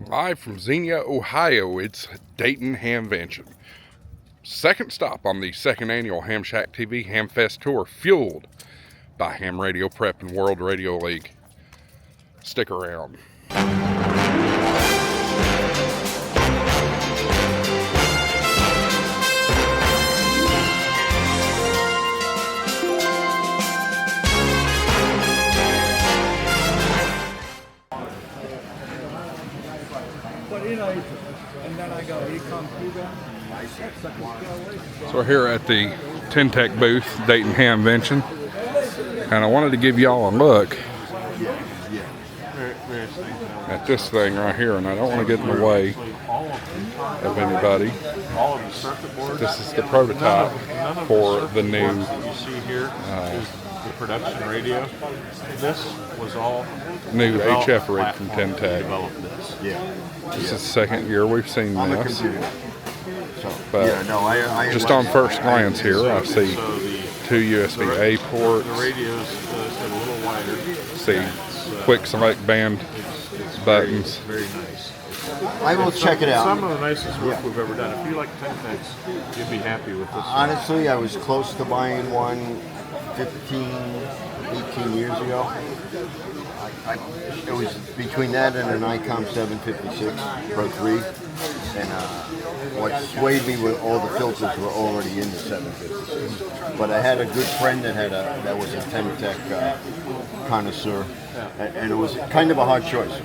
Live from Xenia, Ohio, it's Dayton Hamvention. Second stop on the second annual HamShackTV Hamfest tour, fueled by Ham Radio Prep and World Radio League. Stick around. And then I go, he comes through them. So we're here at the Ten-Tec booth, Dayton Hamvention, and I wanted to give y'all a look at this thing right here, and I don't want to get in the way of anybody. This is the prototype for the new you see here is the production radio. This was all new HF rig from Ten-Tec. This is the second year we've seen this. But just on first glance here, I see two USB-A ports. The radio's a little wider. See quick select band buttons. Very nice. I will check it out. Some of the nicest work we've ever done. If you like Ten-Tecs, you'd be happy with this. Honestly, I was close to buying one 15, 18 years ago. It was between that and an ICOM 756 Pro 3, and what swayed me with all the filters were already in the 756. But I had a good friend that was a Ten-Tec connoisseur, and it was kind of a hard choice.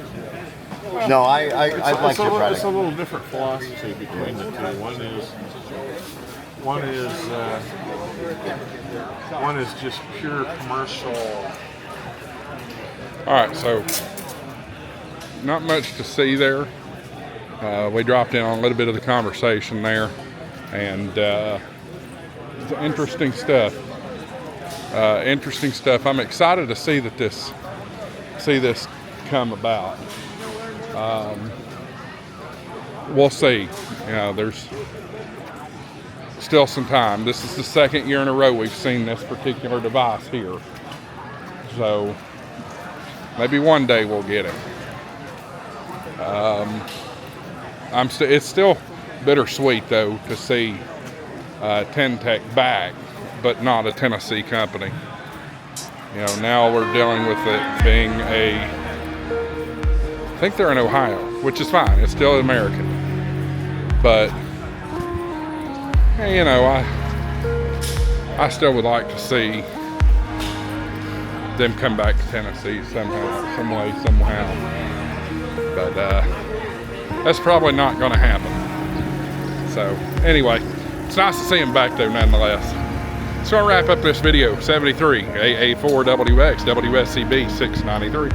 No, I like your product. It's a little different philosophy between the two. One is just pure commercial. All right, so not much to see there. We dropped in on a little bit of the conversation there, and it's interesting stuff. Interesting stuff. I'm excited to see that this come about. We'll see. You know, there's still some time. This is the second year in a row we've seen this particular device here, so maybe one day we'll get it. It's still bittersweet though to see Ten-Tec back, but not a Tennessee company. You know, now we're dealing with it being I think they're in Ohio, which is fine. It's still American, but you know, I still would like to see them come back to Tennessee somehow, some way, somehow. But that's probably not going to happen. So anyway, it's nice to see them back though, nonetheless. So I'll wrap up this video. 73 AA4WX WSCB 693.